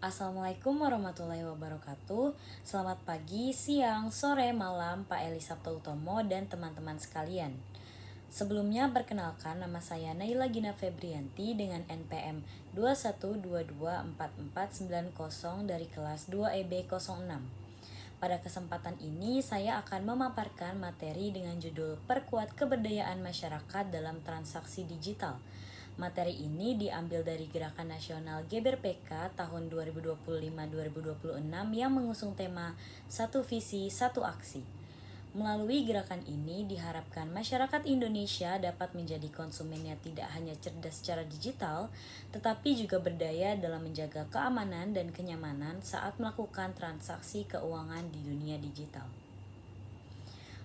Assalamualaikum warahmatullahi wabarakatuh. Selamat pagi, siang, sore, malam Pak Eli Sabto Utomo dan teman-teman sekalian. Sebelumnya perkenalkan, nama saya Naila Gina Febrianti dengan NPM 212244490 dari kelas 2EB06. Pada kesempatan ini saya akan memaparkan materi dengan judul Perkuat Keberdayaan Masyarakat dalam Transaksi Digital. Materi ini diambil dari Gerakan Nasional GBRPK tahun 2025-2026 yang mengusung tema Satu Visi, Satu Aksi. Melalui gerakan ini diharapkan masyarakat Indonesia dapat menjadi konsumennya tidak hanya cerdas secara digital, tetapi juga berdaya dalam menjaga keamanan dan kenyamanan saat melakukan transaksi keuangan di dunia digital.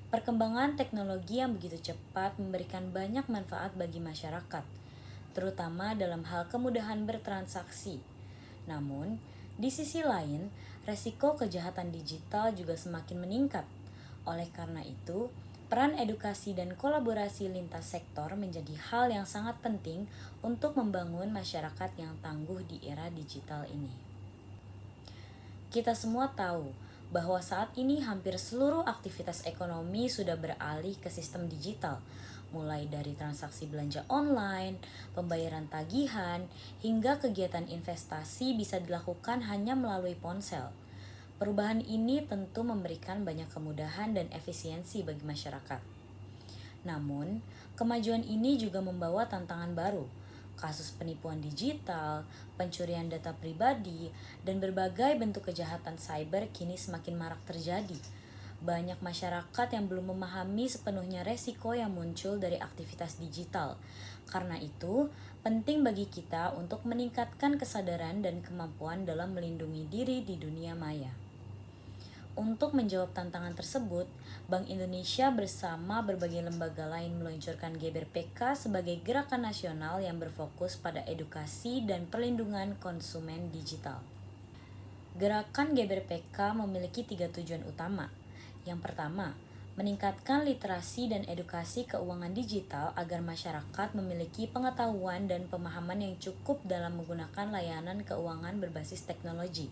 Perkembangan teknologi yang begitu cepat memberikan banyak manfaat bagi masyarakat, terutama dalam hal kemudahan bertransaksi. Namun, di sisi lain, resiko kejahatan digital juga semakin meningkat. Oleh karena itu, peran edukasi dan kolaborasi lintas sektor menjadi hal yang sangat penting untuk membangun masyarakat yang tangguh di era digital ini. Kita semua tahu bahwa saat ini hampir seluruh aktivitas ekonomi sudah beralih ke sistem digital, mulai dari transaksi belanja online, pembayaran tagihan, hingga kegiatan investasi bisa dilakukan hanya melalui ponsel. Perubahan ini tentu memberikan banyak kemudahan dan efisiensi bagi masyarakat. Namun, kemajuan ini juga membawa tantangan baru. Kasus penipuan digital, pencurian data pribadi, dan berbagai bentuk kejahatan cyber kini semakin marak terjadi. Banyak masyarakat yang belum memahami sepenuhnya resiko yang muncul dari aktivitas digital. Karena itu, penting bagi kita untuk meningkatkan kesadaran dan kemampuan dalam melindungi diri di dunia maya. Untuk menjawab tantangan tersebut, Bank Indonesia bersama berbagai lembaga lain meluncurkan GBRPK sebagai gerakan nasional yang berfokus pada edukasi dan perlindungan konsumen digital. Gerakan GBRPK memiliki 3 tujuan utama. Yang pertama, meningkatkan literasi dan edukasi keuangan digital agar masyarakat memiliki pengetahuan dan pemahaman yang cukup dalam menggunakan layanan keuangan berbasis teknologi.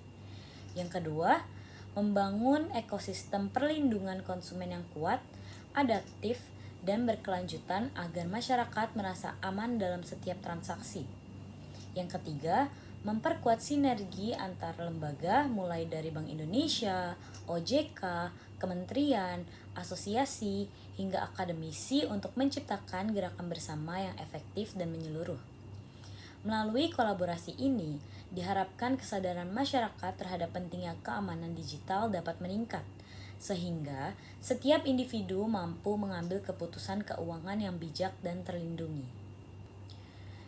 Yang kedua, membangun ekosistem perlindungan konsumen yang kuat, adaptif, dan berkelanjutan agar masyarakat merasa aman dalam setiap transaksi. Yang ketiga, memperkuat sinergi antar lembaga mulai dari Bank Indonesia, OJK, kementerian, asosiasi, hingga akademisi untuk menciptakan gerakan bersama yang efektif dan menyeluruh. Melalui kolaborasi ini, diharapkan kesadaran masyarakat terhadap pentingnya keamanan digital dapat meningkat, sehingga setiap individu mampu mengambil keputusan keuangan yang bijak dan terlindungi.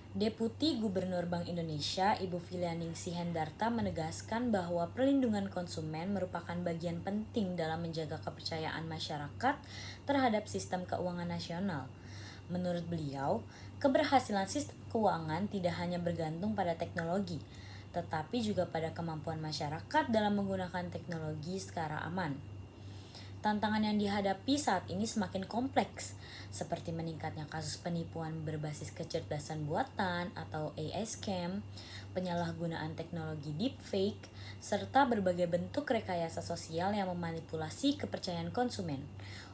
Deputi Gubernur Bank Indonesia, Ibu Filianingsih Hendarta menegaskan bahwa perlindungan konsumen merupakan bagian penting dalam menjaga kepercayaan masyarakat terhadap sistem keuangan nasional. Menurut beliau, keberhasilan sistem keuangan tidak hanya bergantung pada teknologi, tetapi juga pada kemampuan masyarakat dalam menggunakan teknologi secara aman. Tantangan yang dihadapi saat ini semakin kompleks, seperti meningkatnya kasus penipuan berbasis kecerdasan buatan atau AI scam, penyalahgunaan teknologi deepfake, serta berbagai bentuk rekayasa sosial yang memanipulasi kepercayaan konsumen.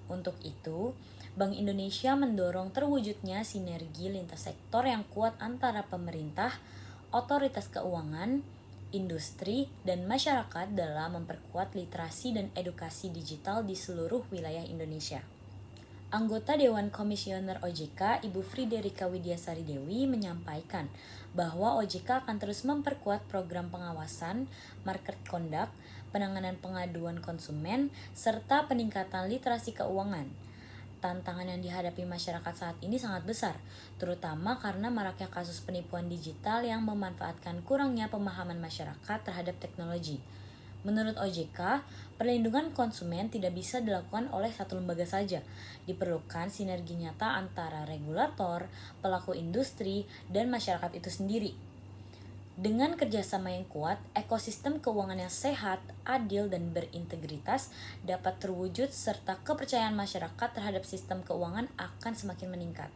Untuk itu, Bank Indonesia mendorong terwujudnya sinergi lintas sektor yang kuat antara pemerintah, otoritas keuangan, industri, dan masyarakat dalam memperkuat literasi dan edukasi digital di seluruh wilayah Indonesia. Anggota Dewan Komisioner OJK, Ibu Friderika Widiasari Dewi menyampaikan bahwa OJK akan terus memperkuat program pengawasan, market conduct, penanganan pengaduan konsumen, serta peningkatan literasi keuangan. Tantangan yang dihadapi masyarakat saat ini sangat besar, terutama karena maraknya kasus penipuan digital yang memanfaatkan kurangnya pemahaman masyarakat terhadap teknologi. Menurut OJK, perlindungan konsumen tidak bisa dilakukan oleh satu lembaga saja. Diperlukan sinergi nyata antara regulator, pelaku industri, dan masyarakat itu sendiri. Dengan kerjasama yang kuat, ekosistem keuangan yang sehat, adil, dan berintegritas dapat terwujud serta kepercayaan masyarakat terhadap sistem keuangan akan semakin meningkat.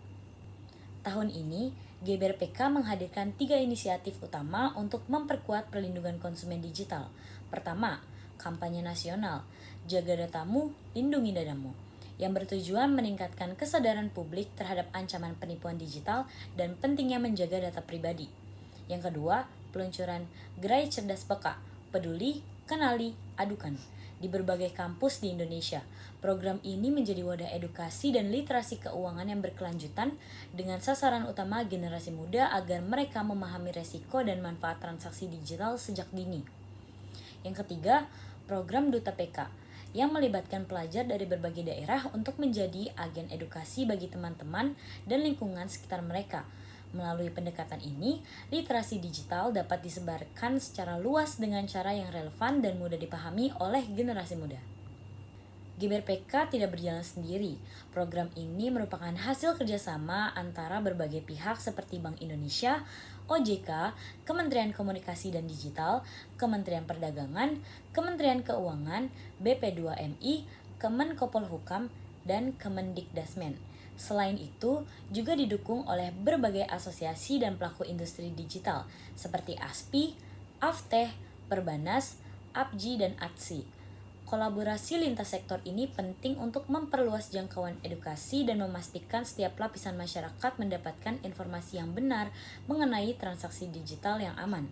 Tahun ini GBRPK menghadirkan 3 inisiatif utama untuk memperkuat perlindungan konsumen digital. Pertama, kampanye nasional, Jaga Datamu, Lindungi Danamu, yang bertujuan meningkatkan kesadaran publik terhadap ancaman penipuan digital dan pentingnya menjaga data pribadi. Yang kedua, peluncuran Gerai Cerdas Peka, Peduli, Kenali, Adukan, di berbagai kampus di Indonesia. Program ini menjadi wadah edukasi dan literasi keuangan yang berkelanjutan dengan sasaran utama generasi muda agar mereka memahami resiko dan manfaat transaksi digital sejak dini. Yang ketiga, program Duta PK yang melibatkan pelajar dari berbagai daerah untuk menjadi agen edukasi bagi teman-teman dan lingkungan sekitar mereka. Melalui pendekatan ini, literasi digital dapat disebarkan secara luas dengan cara yang relevan dan mudah dipahami oleh generasi muda. GBRPK tidak berjalan sendiri. Program ini merupakan hasil kerjasama antara berbagai pihak seperti Bank Indonesia, OJK, Kementerian Komunikasi dan Digital, Kementerian Perdagangan, Kementerian Keuangan, BP2MI, Kemenkopolhukam, dan Kemendikdasmen. Selain itu, juga didukung oleh berbagai asosiasi dan pelaku industri digital seperti ASPI, AFTEH, Perbanas, APJI, dan ATSI. Kolaborasi lintas sektor ini penting untuk memperluas jangkauan edukasi dan memastikan setiap lapisan masyarakat mendapatkan informasi yang benar mengenai transaksi digital yang aman.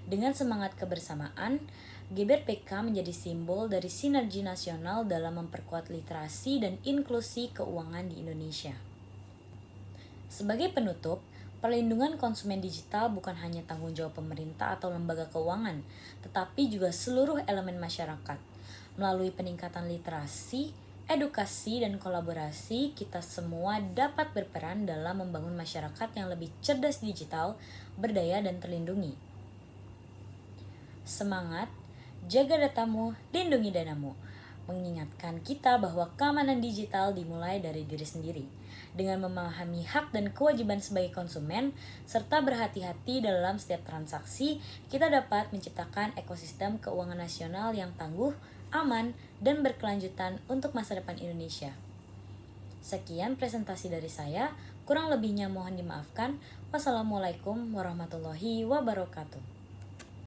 Dengan semangat kebersamaan, GBRPK menjadi simbol dari sinergi nasional dalam memperkuat literasi dan inklusi keuangan di Indonesia. Sebagai penutup, perlindungan konsumen digital bukan hanya tanggung jawab pemerintah atau lembaga keuangan, tetapi juga seluruh elemen masyarakat. Melalui peningkatan literasi, edukasi, dan kolaborasi, kita semua dapat berperan dalam membangun masyarakat yang lebih cerdas digital, berdaya, dan terlindungi. Semangat, jaga datamu, lindungi danamu, mengingatkan kita bahwa keamanan digital dimulai dari diri sendiri. Dengan memahami hak dan kewajiban sebagai konsumen, serta berhati-hati dalam setiap transaksi, kita dapat menciptakan ekosistem keuangan nasional yang tangguh, aman, dan berkelanjutan untuk masa depan Indonesia. Sekian presentasi dari saya, kurang lebihnya mohon dimaafkan. Wassalamualaikum warahmatullahi wabarakatuh.